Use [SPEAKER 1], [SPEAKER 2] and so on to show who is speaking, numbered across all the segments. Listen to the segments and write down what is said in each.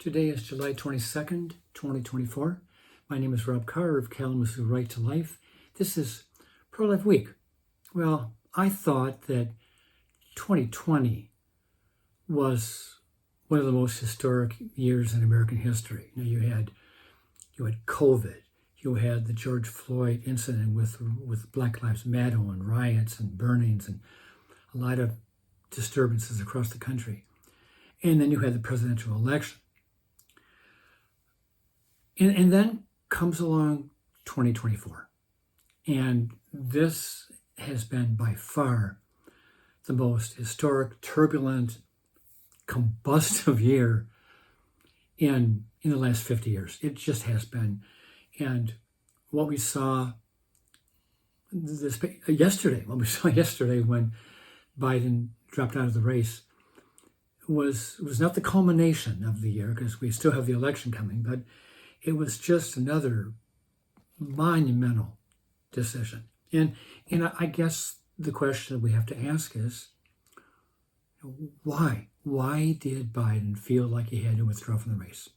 [SPEAKER 1] Today is July 22nd, 2024. My name is Rob Carr of Kalamazoo Right to Life. This is Pro-Life Week. Well, I thought that 2020 was one of the most historic years in American history. You had COVID, you had the George Floyd incident with Black Lives Matter and riots and burnings and a lot of disturbances across the country. And then you had the presidential election. And then comes along 2024. And this has been by far the most historic, turbulent, combustive year in the last 50 years. It just has been. And what we saw yesterday when Biden dropped out of the race was not the culmination of the year, because we still have the election coming, but it was just another monumental decision. And I guess the question we have to ask is, why? Why did Biden feel like he had to withdraw from the race?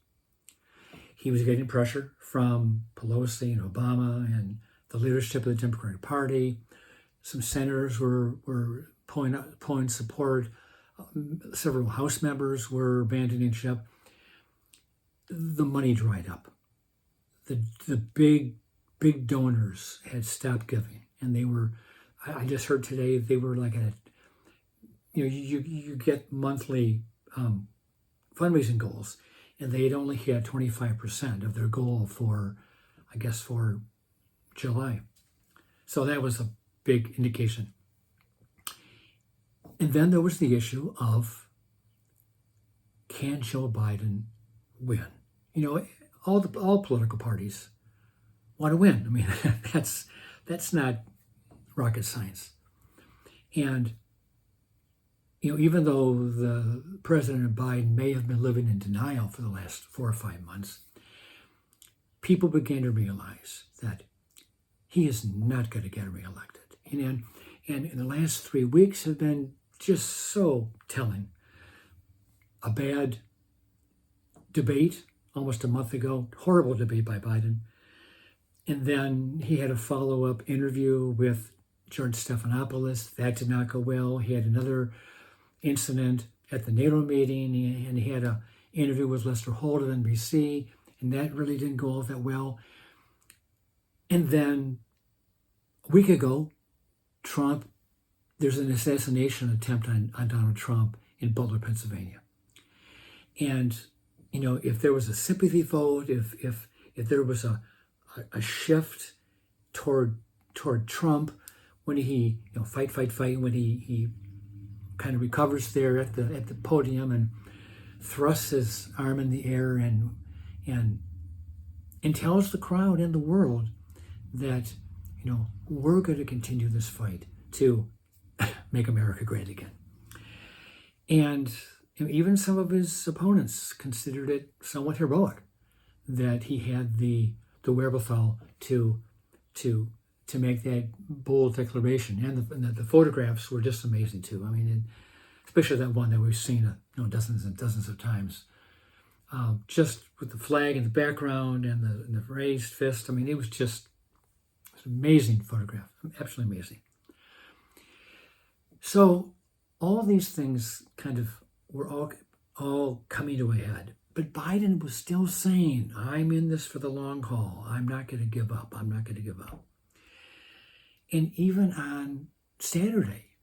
[SPEAKER 1] He was getting pressure from Pelosi and Obama and the leadership of the Democratic Party. Some senators were pulling support. Several House members were abandoning ship. The money dried up. The big donors had stopped giving, and they were. I just heard today they were like at, you get monthly fundraising goals, and they had only hit 25% of their goal for July. So that was a big indication. And then there was the issue of, can Joe Biden win? All political parties want to win. I mean, that's not rocket science. And even though the President Biden may have been living in denial for the last 4 or 5 months, people began to realize that he is not going to get reelected. And in the last 3 weeks have been just so telling. A bad debate almost a month ago, horrible debate by Biden. And then he had a follow-up interview with George Stephanopoulos. That did not go well. He had another incident at the NATO meeting, and he had an interview with Lester Holt of NBC, and that really didn't go all that well. And then a week ago, there's an assassination attempt on Donald Trump in Butler, Pennsylvania. And, if there was a sympathy vote, if there was a shift toward Trump, when he, fight, when he kind of recovers there at the podium and thrusts his arm in the air and tells the crowd and the world that, we're going to continue this fight to make America great again. And even some of his opponents considered it somewhat heroic that he had the wherewithal to make that bold declaration. And the photographs were just amazing too. I mean, especially that one that we've seen dozens and dozens of times. Just with the flag in the background and the raised fist. I mean, it was an amazing photograph, absolutely amazing. So all these things kind of were all coming to a head. But Biden was still saying, I'm in this for the long haul. I'm not going to give up. I'm not going to give up. And even on Saturday,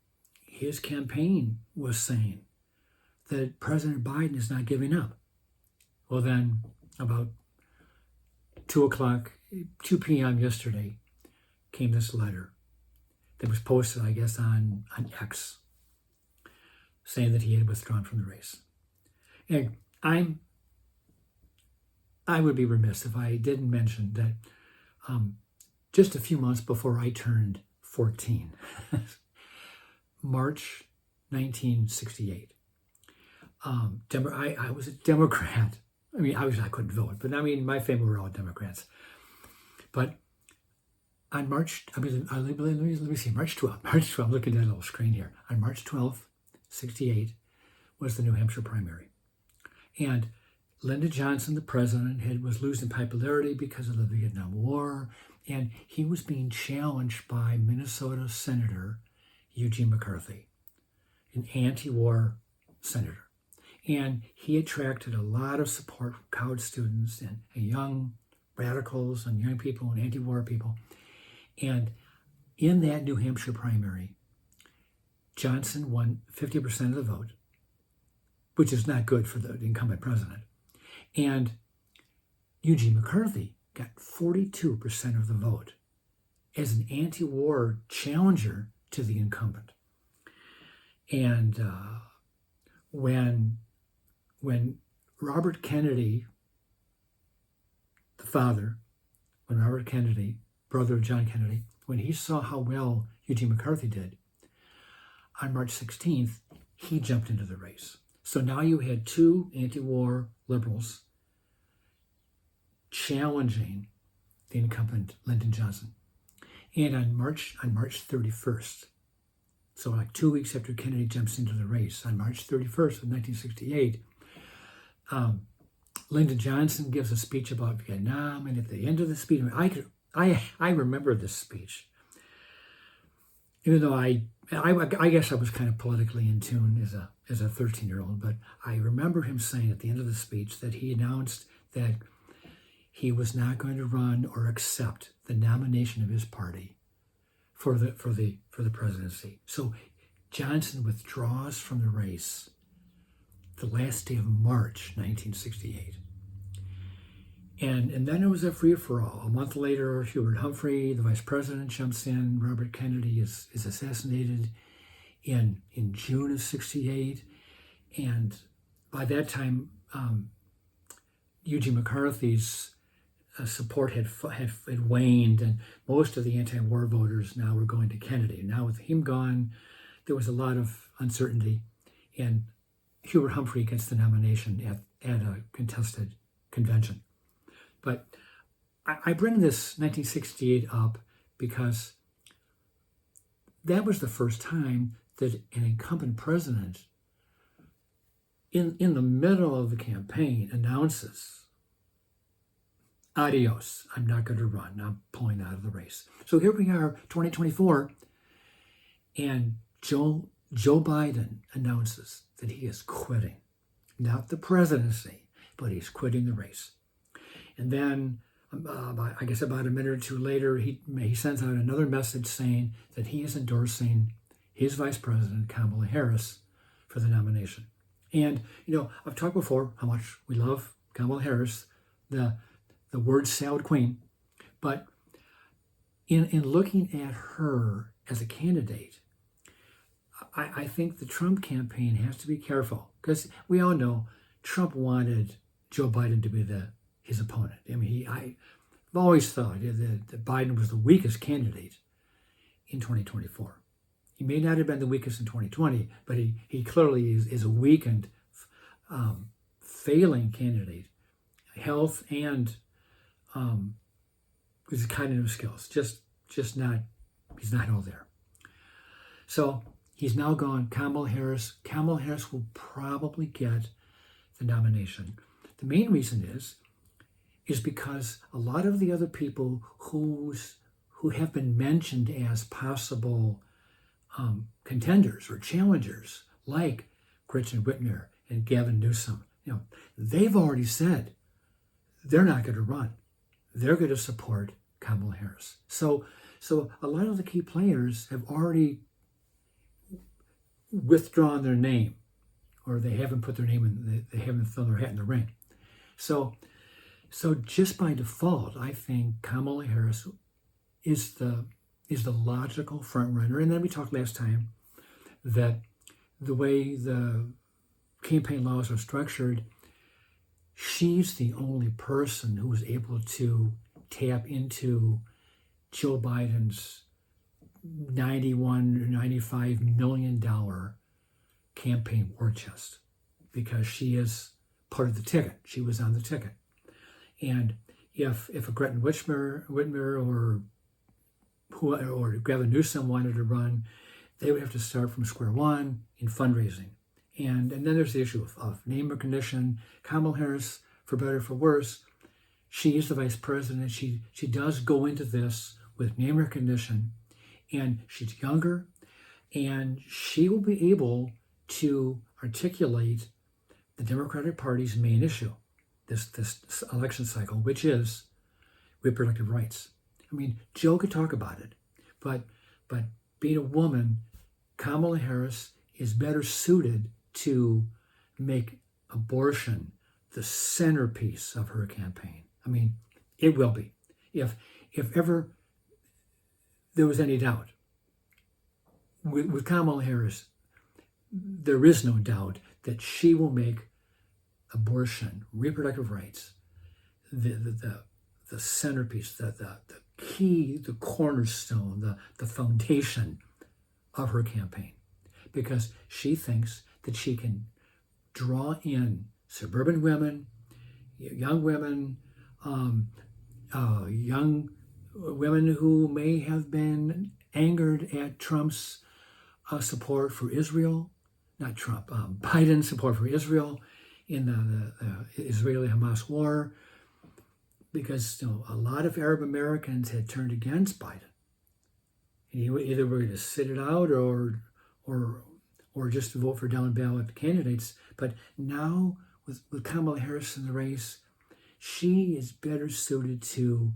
[SPEAKER 1] his campaign was saying that President Biden is not giving up. Well, then about 2 p.m. yesterday came this letter that was posted, I guess, on X, saying that he had withdrawn from the race. And I would be remiss if I didn't mention that just a few months before I turned 14, March 1968, I was a Democrat. I mean, I couldn't vote, but I mean, my family were all Democrats. But on March 12th, I'm looking at a little screen here. On March 12th, 68 was the New Hampshire primary. And Lyndon Johnson, the president, was losing popularity because of the Vietnam War, and he was being challenged by Minnesota Senator Eugene McCarthy, an anti-war senator. And he attracted a lot of support from college students and young radicals and young people and anti-war people. And in that New Hampshire primary, Johnson won 50% of the vote, which is not good for the incumbent president. And Eugene McCarthy got 42% of the vote as an anti-war challenger to the incumbent. And when Robert Kennedy, the father, when Robert Kennedy, brother of John Kennedy, when he saw how well Eugene McCarthy did, on March 16th, he jumped into the race. So now you had two anti-war liberals challenging the incumbent Lyndon Johnson. And on March 31st, so like 2 weeks after Kennedy jumps into the race, on March 31st of 1968, Lyndon Johnson gives a speech about Vietnam, and at the end of the speech, I remember this speech, even though I guess I was kind of politically in tune as a 13-year-old, but I remember him saying at the end of the speech that he announced that he was not going to run or accept the nomination of his party for the presidency. So Johnson withdraws from the race the last day of March 1968. And then it was a free-for-all. A month later, Hubert Humphrey, the vice president, jumps in. Robert Kennedy is assassinated in June of 68. And by that time, Eugene McCarthy's support had waned, and most of the anti-war voters now were going to Kennedy. Now with him gone, there was a lot of uncertainty, and Hubert Humphrey gets the nomination at a contested convention. But I bring this 1968 up because that was the first time that an incumbent president in the middle of the campaign announces, adios, I'm not going to run, I'm pulling out of the race. So here we are, 2024, and Joe Biden announces that he is quitting, not the presidency, but he's quitting the race. And then, I guess about a minute or two later, he sends out another message saying that he is endorsing his vice president, Kamala Harris, for the nomination. And, I've talked before how much we love Kamala Harris, the word salad queen. But in looking at her as a candidate, I think the Trump campaign has to be careful, because we all know Trump wanted Joe Biden to be his opponent. I mean, I've always thought that Biden was the weakest candidate in 2024. He may not have been the weakest in 2020, but he clearly is a weakened, failing candidate. Health and his cognitive skills, just not, he's not all there. So he's now gone. Kamala Harris will probably get the nomination. The main reason is because a lot of the other people who have been mentioned as possible contenders or challengers, like Gretchen Whitmer and Gavin Newsom, they've already said they're not going to run. They're going to support Kamala Harris. So a lot of the key players have already withdrawn their name, or they haven't put their name in. They haven't thrown their hat in the ring. So just by default, I think Kamala Harris is the logical front runner. And then we talked last time that the way the campaign laws are structured, she's the only person who was able to tap into Joe Biden's $91 or $95 million campaign war chest, because she is part of the ticket. She was on the ticket. And if a Gretchen Whitmer or Gavin Newsom wanted to run, they would have to start from square one in fundraising. And then there's the issue of name recognition. Kamala Harris for better or for worse, she is the vice president. She does go into this with name recognition, and she's younger, and she will be able to articulate the Democratic Party's main issue this election cycle, which is reproductive rights. I mean, Joe could talk about it, but being a woman, Kamala Harris is better suited to make abortion the centerpiece of her campaign. I mean, it will be. If ever there was any doubt, with Kamala Harris, there is no doubt that she will make abortion, reproductive rights, the centerpiece, the key, the cornerstone, the foundation of her campaign, because she thinks that she can draw in suburban women, young women, young women who may have been angered at Trump's support for Israel, not Trump, Biden's support for Israel in the Israeli-Hamas war, because a lot of Arab Americans had turned against Biden. And either were going to sit it out or just to vote for down ballot candidates. But now with Kamala Harris in the race, she is better suited to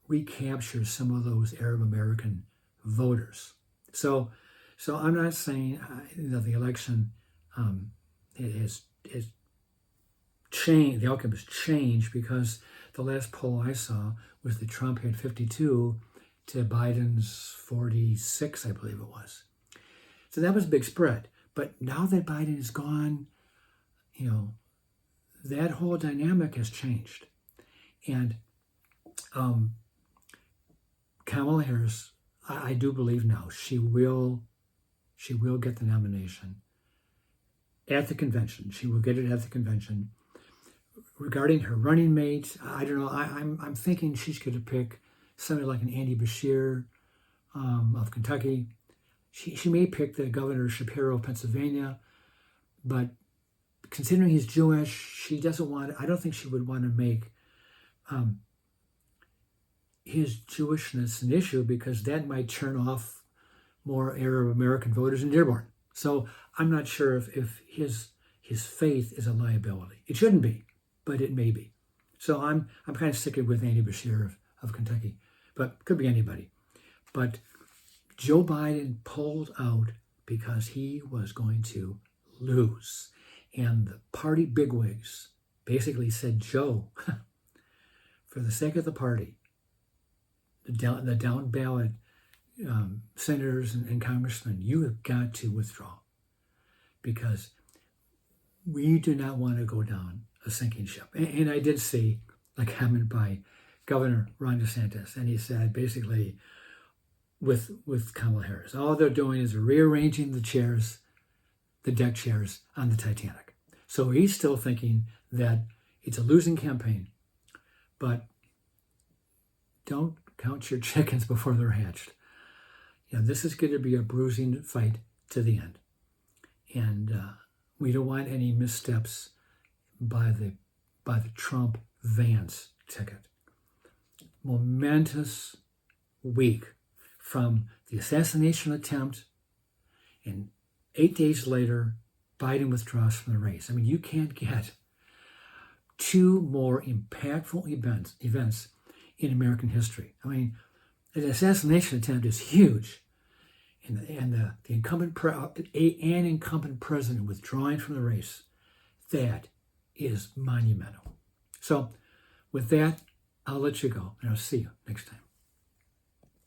[SPEAKER 1] recapture some of those Arab American voters. So I'm not saying that the election has changed, the outcome has changed, because the last poll I saw was that Trump had 52 to Biden's 46, I believe it was. So that was a big spread. But now that Biden is gone, that whole dynamic has changed. And Kamala Harris, I do believe now, she will get the nomination at the convention. She will get it at the convention. Regarding her running mate, I don't know. I'm thinking she's going to pick somebody like an Andy Beshear of Kentucky. She may pick the Governor Shapiro of Pennsylvania, but considering he's Jewish, she doesn't want. I don't think she would want to make his Jewishness an issue, because that might turn off more Arab American voters in Dearborn. So I'm not sure if his faith is a liability. It shouldn't be, but it may be. So I'm kind of sticking with Andy Beshear of Kentucky, but could be anybody. But Joe Biden pulled out because he was going to lose. And the party bigwigs basically said, Joe, for the sake of the party, the down ballot senators and congressmen, you have got to withdraw, because we do not want to go down a sinking ship. And I did see a comment by Governor Ron DeSantis, and he said basically with Kamala Harris, all they're doing is rearranging the chairs, the deck chairs on the Titanic. So he's still thinking that it's a losing campaign, but don't count your chickens before they're hatched. This is going to be a bruising fight to the end. And we don't want any missteps by the Trump-Vance ticket. Momentous week from the assassination attempt, and 8 days later, Biden withdraws from the race. I mean, you can't get two more impactful events in American history. I mean, an assassination attempt is huge, and the incumbent president withdrawing from the race, that is monumental. So with that, I'll let you go, and I'll see you next time.